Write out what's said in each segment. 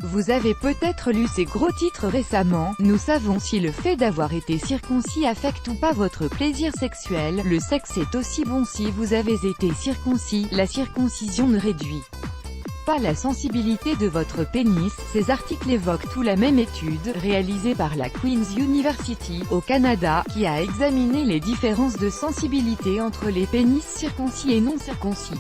Vous avez peut-être lu ces gros titres récemment. Nous savons si le fait d'avoir été circoncis affecte ou pas votre plaisir sexuel. Le sexe est aussi bon si vous avez été circoncis. La circoncision ne réduit pas la sensibilité de votre pénis. Ces articles évoquent tout la même étude, réalisée par la Queen's University, au Canada, qui a examiné les différences de sensibilité entre les pénis circoncis et non circoncis.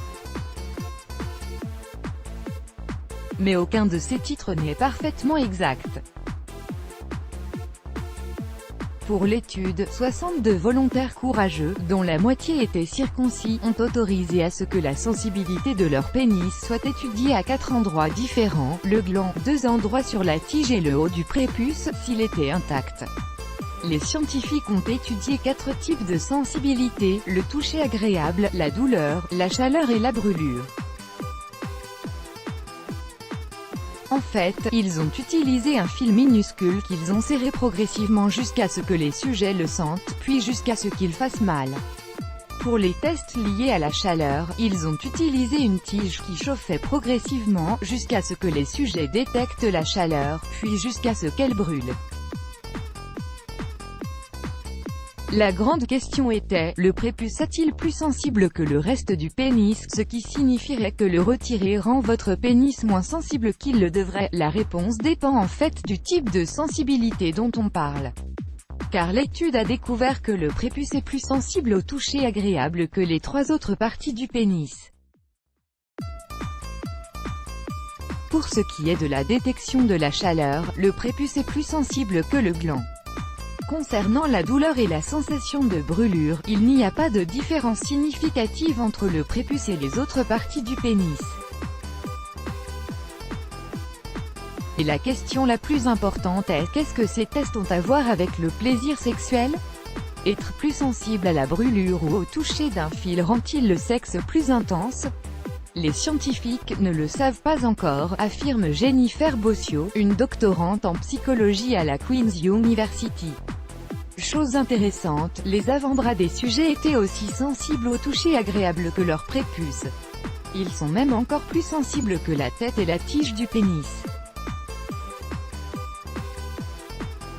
Mais aucun de ces titres n'est parfaitement exact. Pour l'étude, 62 volontaires courageux, dont la moitié étaient circoncis, ont autorisé à ce que la sensibilité de leur pénis soit étudiée à 4 endroits différents, le gland, 2 endroits sur la tige et le haut du prépuce, s'il était intact. Les scientifiques ont étudié 4 types de sensibilité, le toucher agréable, la douleur, la chaleur et la brûlure. En fait, ils ont utilisé un fil minuscule qu'ils ont serré progressivement jusqu'à ce que les sujets le sentent, puis jusqu'à ce qu'il fasse mal. Pour les tests liés à la chaleur, ils ont utilisé une tige qui chauffait progressivement, jusqu'à ce que les sujets détectent la chaleur, puis jusqu'à ce qu'elle brûle. La grande question était, le prépuce est-il plus sensible que le reste du pénis, ce qui signifierait que le retirer rend votre pénis moins sensible qu'il le devrait? La réponse dépend en fait du type de sensibilité dont on parle. Car l'étude a découvert que le prépuce est plus sensible au toucher agréable que les 3 autres parties du pénis. Pour ce qui est de la détection de la chaleur, le prépuce est plus sensible que le gland. Concernant la douleur et la sensation de brûlure, il n'y a pas de différence significative entre le prépuce et les autres parties du pénis. Et la question la plus importante est, qu'est-ce que ces tests ont à voir avec le plaisir sexuel? Être plus sensible à la brûlure ou au toucher d'un fil rend-il le sexe plus intense? Les scientifiques ne le savent pas encore, affirme Jennifer Bossio, une doctorante en psychologie à la Queen's University. Chose intéressante, les avant-bras des sujets étaient aussi sensibles au toucher agréable que leur prépuce. Ils sont même encore plus sensibles que la tête et la tige du pénis.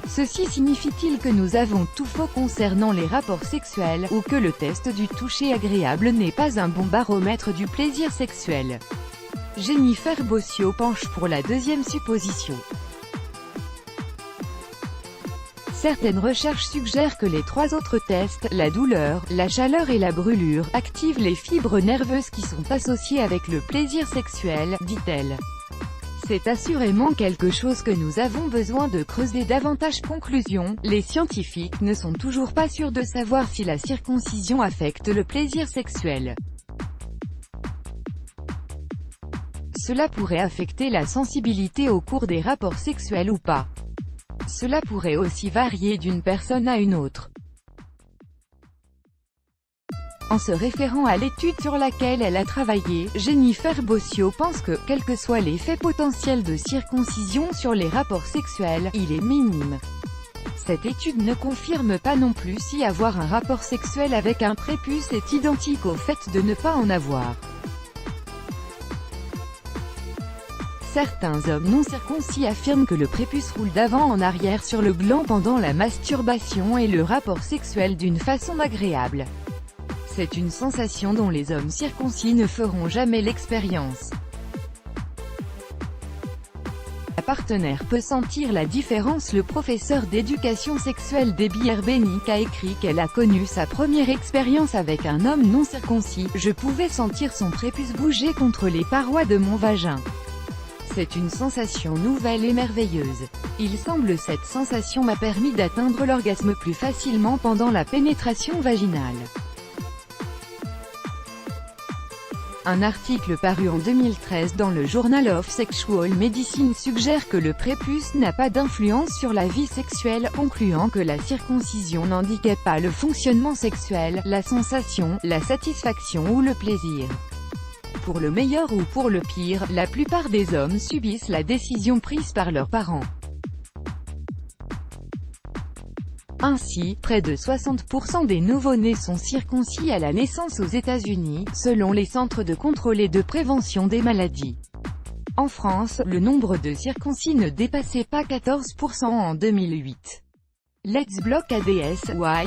Ceci signifie-t-il que nous avons tout faux concernant les rapports sexuels, ou que le test du toucher agréable n'est pas un bon baromètre du plaisir sexuel? Jennifer Bossio penche pour la deuxième supposition. Certaines recherches suggèrent que les 3 autres tests, la douleur, la chaleur et la brûlure, activent les fibres nerveuses qui sont associées avec le plaisir sexuel, dit-elle. C'est assurément quelque chose que nous avons besoin de creuser davantage. Conclusion, les scientifiques ne sont toujours pas sûrs de savoir si la circoncision affecte le plaisir sexuel. Cela pourrait affecter la sensibilité au cours des rapports sexuels ou pas. Cela pourrait aussi varier d'une personne à une autre. En se référant à l'étude sur laquelle elle a travaillé, Jennifer Bossio pense que, quel que soit l'effet potentiel de circoncision sur les rapports sexuels, il est minime. Cette étude ne confirme pas non plus si avoir un rapport sexuel avec un prépuce est identique au fait de ne pas en avoir. Certains hommes non circoncis affirment que le prépuce roule d'avant en arrière sur le gland pendant la masturbation et le rapport sexuel d'une façon agréable. C'est une sensation dont les hommes circoncis ne feront jamais l'expérience. La partenaire peut sentir la différence. Le professeur d'éducation sexuelle Debbie Herbenick a écrit qu'elle a connu sa première expérience avec un homme non circoncis. Je pouvais sentir son prépuce bouger contre les parois de mon vagin. C'est une sensation nouvelle et merveilleuse. Il semble cette sensation m'a permis d'atteindre l'orgasme plus facilement pendant la pénétration vaginale. Un article paru en 2013 dans le Journal of Sexual Medicine suggère que le prépuce n'a pas d'influence sur la vie sexuelle, concluant que la circoncision n'indiquait pas le fonctionnement sexuel, la sensation, la satisfaction ou le plaisir. Pour le meilleur ou pour le pire, la plupart des hommes subissent la décision prise par leurs parents. Ainsi, près de 60% des nouveau-nés sont circoncis à la naissance aux États-Unis, selon les Centres de contrôle et de prévention des maladies. En France, le nombre de circoncis ne dépassait pas 14% en 2008. Let's block ADS, why?